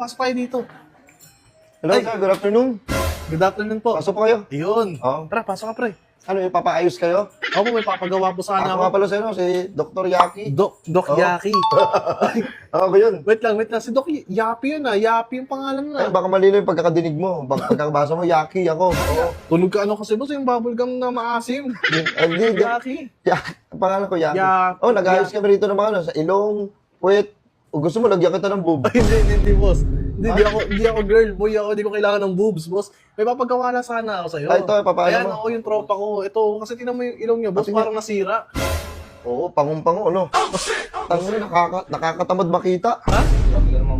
pasok kayo dito. Hello, Ay. sir. Good afternoon. Good afternoon po. Pasok po kayo. Ayun. Oo. Tara, pasok ka, pre. Ano, ipapaayos kayo? Ako may papagawa po sana Ako ako. nga pala sa'yo, si Dr. Yaki. Doc Oo. Yaki. Ako ba yun? Wait lang. Si Doc Yapi yun ah. Yapi yung pangalan Ay, na. baka malino yung pagkakadinig mo. Pagkakabasa mo, Yaki ako. Oo. Tunog ka ano kasi boss, yung bubblegum na maasim. Hindi, Yaki. Yaki. Ang pangalan ko, Yaki. Yaki. Oh, nag-ayos kami rito ng mga ano, sa ilong, puwet. O gusto mo, lagyan kita ng boob. Ay, hindi, boss. Hindi ako girl, boy ako, hindi ko kailangan ng boobs, boss. May papagawa na sana ako sa'yo. Ay, ito, papayag Ayan, mo. ako yung tropa ko. Ito, kasi tinan mo yung ilong niya, boss, Kasi parang nasira. Oo, pangung-pango, ano? Tangin, nakakatamad makita. Ha?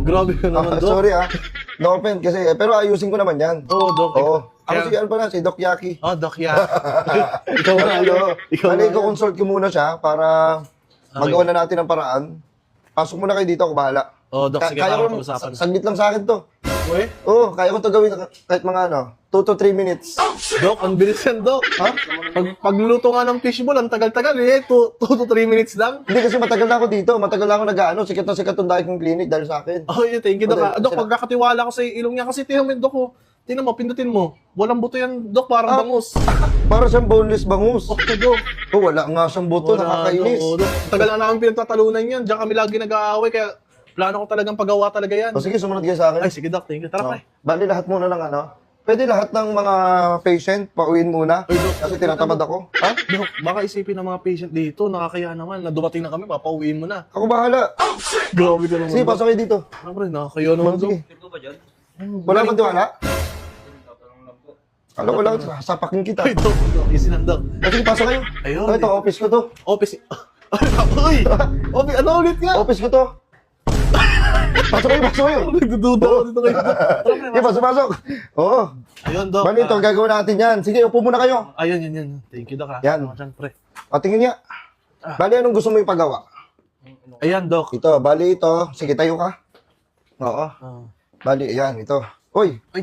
Grabe ka naman, Doc. Sorry no offense kasi, pero ayusin ko naman yan. Oo, Doc. Oo. Ako Kaya- si, ano pala, si Doc Yaki. Oh, Doc Yaki. Ikaw na, ikaw Bali, na. i-consult ko muna siya para magawa na natin ang paraan. Pasok muna kayo dito, ako bahala. Oh, Doc, sige, Kaya para ko, pag-usapan. saglit lang sa akin to. Uy, Oo, kaya ko to gawin kahit mga 2 to 3 minutes. Doc, ang bilis yan, Doc. Ha? Pagluto nga ng fishball, ang tagal-tagal eh. 2 to 3 minutes lang. Hindi kasi matagal na ako dito. Matagal na ako nag-ano. Sikat na sikat yung Daikin Clinic dahil sa akin. Oh, yeah, thank you, Doc. Madali, Doc, sila- pagkakatiwala ko sa ilong niya kasi tinan mo yung Doc, oh. Tinan mo, pindutin mo. Walang buto yan, Doc, parang bangus. Para siyang boneless bangus. Oh, Doc. Oh, wala nga siyang buto. Nakakainis. Oo, Doc. Tagal na namin pinagtatalunan yan. Diyan kami lagi nag-aaway, kaya plano ko talagang pagawa talaga yan. O sige, sumunod kayo sa akin. Ay, sige, Doc, thank you. Tara, pre. Bali, lahat muna ng ano. Pwede lahat ng mga patient, pauwiin muna. Ay, Doc. Kasi tinatamad ako. Ha? Doc, baka isipin ng mga patient dito, nakakaya naman, na dumating na kami, papauwiin mo na. Ako bahala. Grabe ka naman. Sige, Doc. pasok kayo dito. Ano, pre, nakakaya naman, Doc. Sige. Wala bang tiwala? Alam ko lang, sasapakin kita. Ay, Doc, Doc, easy lang, Doc. Sige, pasok kayo. Ayun. Ito, office ko to. Office. Uy! Office, ano ulit nga? Office ko to. Pasok kayo, pasok kayo. Nagdududa ako dito kayo. Doc. Tara, pre, Sige, pasok, pasok. Oo. Ayun, Doc. Bali, ito, gagawin natin yan. Sige, upo muna kayo. Ayun, yun. Thank you, Doc. Yan. Ano ka dyan, pre? O, tingin niya. Bali, anong gusto mo ipagawa? Ayan, Doc. Ito, bali ito. Sige, tayo ka. Oo. Ah. Bali, ayan, ito. Uy, Ay.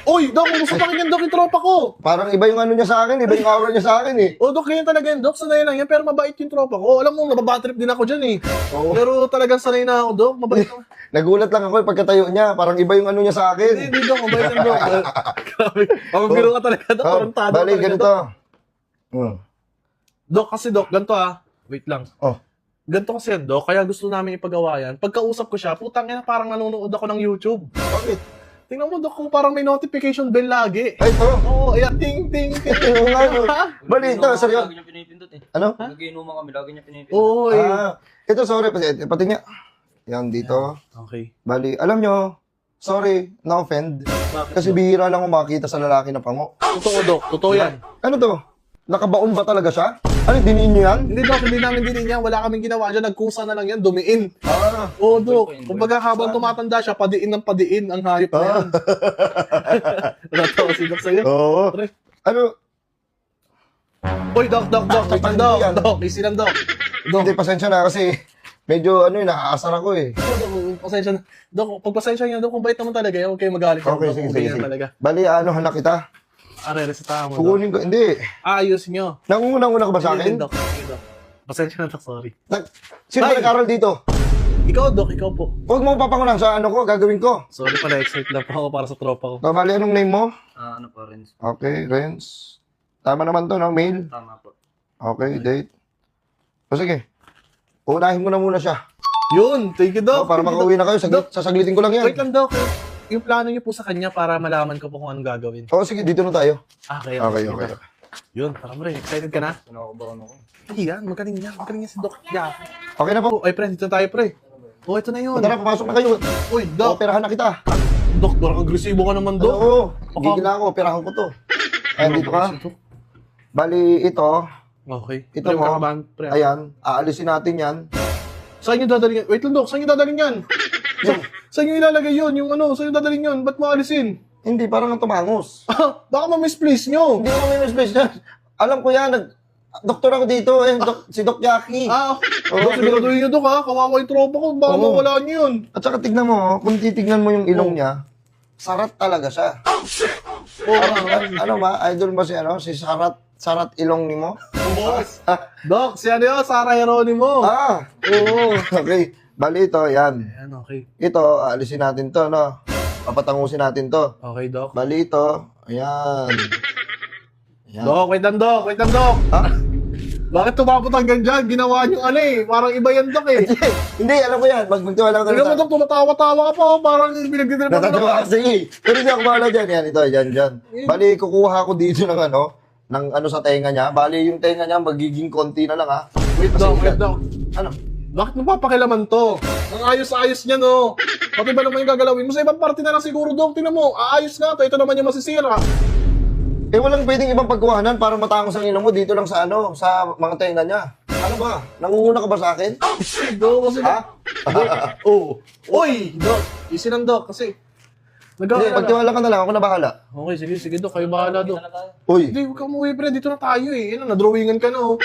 Uy, Doc, kung gusto pakinggan, Doc, yung tropa ko. parang iba yung ano niya sa akin, iba yung aura niya sa akin eh. Oh, Doc, ganyan talaga yan, Doc. Sanay lang yan, pero mabait yung tropa ko. Alam mo, nababatrip din ako dyan eh. Oo. Pero talagang sanay na ako, Doc. Mabait ako. Nagulat lang ako pagkatayo niya, parang iba yung ano niya sa akin. Hindi, Doc. Mabait yan, Doc. Grabe. Mabiro ka talaga, Doc. Oh, Tarantado bali, talaga, ganito. Doc. Hmm. Doc, kasi, Doc, ganito ah. Wait lang. Oh. Ganito kasi yan, Doc. Kaya gusto namin ipagawa yan. Pagkausap ko siya, putang ina, parang nanonood ako ng YouTube. Bakit? Tingnan mo, Doc, kung parang may notification bell lagi. Ay, ito. Oo, ayan, ting, ting, ting. Oo nga, no. Bali, ito, seryo. Lagi niya pinipindot eh. Ano? Nagiinuman kami, lagi niya pinipindot. Oo, eh. Ito, sorry, pati niya. Yan, dito. Okay. Bali, alam nyo, sorry, na-offend. Kasi bihira lang ako makita sa lalaki na pango. Totoo, Doc. Totoo yan. Ano to? Nakabaon ba talaga siya? Ano, diniin nyo yan? Hindi, Doc. Hindi namin din yan. Wala kaming ginawa dyan. Nagkusa na lang yan. Dumiin. Ah, Oo, Doc. Kumbaga habang tumatanda siya, padiin ng padiin ang hayop na yan. Natawa si Doc sa'yo. oo. Pre. Ano, Uy, Doc. Wait lang, Doc. Yan. Doc, easy lang, Doc. Doc, hindi, pasensya na kasi medyo ano yun, nakaasar ako eh. Doc, pasensya na. Doc, pagpasensya niya, Doc, kung bait naman talaga yan, huwag kayo magalit. Okay, Doc, sige, kung sige, ganyan sige. talaga. Bali, ano, hanak kita. Are, resetahan mo, Doc. Kukunin ko, hindi. Ayos nyo. Nangungunang-una ka ba sa Hindi, akin? Doc. Sige, Doc. Pasensya na, Doc. Sorry. Sino ba Ay! nag-aral dito? Ikaw, Doc. Ikaw po. Huwag mo papangunan sa ano ko, gagawin ko. Sorry pala, excited lang po ako para sa tropa ko. So, bali, anong name mo? Ano pa rin? Okay, Renz. Tama naman to, no? Mail. Tama po. Okay, date. O sige. Uunahin ko na muna siya. Yun, thank you, Doc. Para makauwi na kayo, Doc, sasaglitin ko lang yan. wait lang, Doc. Yung plano niyo po sa kanya para malaman ko po kung anong gagawin. Oo, sige, dito na tayo. Okay. Okay. Yun, tara mo rin. Excited ka na? Kinakabahan ako. Hindi yan, magaling yan. Magaling yan si Doc. Yeah. Okay na po. Oh, ay, pre, dito na tayo, pre. Oh, ito na yun. Tara, papasok na kayo. Uy, Doc. Operahan na kita. Doc, parang agresibo ka naman, Doc. Oo, gigil na ako, operahan ko to. Ayan, dito ka. Bali, ito. Okay. Ito Pre, mo. kakabahan, pre. Ayan, aalisin natin yan. Saan nyo dadalhin yan? Wait lang, Doc. Saan nyo dadalhin yan? Saan nyo ilalagay yun? Yung ano, saan nyo dadalhin yun? Ba't maalisin? Hindi, parang ang tumangos. Baka ma-misplace nyo. Hindi ko may yan. Alam ko yan, doktor ako dito, si Doc Yaki. Doc, siguraduhin nyo, Doc, ha? Kawawa yung tropa ko. Baka Oo. mawala nyo yun. At saka tignan mo, kung titignan mo yung ilong niya, sarat talaga siya. Ano ba, idol ba si Sarat ilong ni mo? Boss. Doc, si ano yun? Sarah Heronimo. Ah, Oo. okay. Bali ito, yan. Ayan, okay. Ito, aalisin natin to, no? Papatangusin natin to. Okay, Doc. Bali ito, ayan. Ayan. Dok, wait lang, Dok. Wait lang, Dok. Ha? Bakit tumapot hanggang dyan? Ginawa niyo ano eh. Parang iba yan, Dok eh. Hindi, alam ko yan. Magtiwala ka Tingnan mo, Dok, tumatawa-tawa ka pa. Oh. Parang pinagdidiripan ka Natatawa na. kasi eh. Pero hindi ako bahala dyan. Yan, ito, yan. Bali, kukuha ko dito ng ano sa tenga niya. Bali, yung tenga niya magiging konti na lang, ha? Wait, Kasi Dok, yan. wait, Dok. Ano? Bakit mo papakilaman to? Ang ayos-ayos niya, no? Pati ba naman yung gagalawin mo? Sa ibang parte na lang siguro, Dok. Tingnan mo, aayos nga to. Ito naman yung masisira. Eh, walang pwedeng ibang pagkuhanan para matangos ang ilong mo dito lang sa sa mga tenga niya. Ano ba? Nangunguna ka ba sa akin? Dok, kasi... Ha? Dok, oh. Uy, Dok. Easy lang, Dok. Kasi... Hindi, Nagkakala. magtiwala ka na lang. Ako na bahala. Okay, sige, Dok. Kayo bahala, Dok. Uy, Hindi, huwag kang umuwi, pre. Dito na tayo eh. Ano, na-drawingan ka na, oh.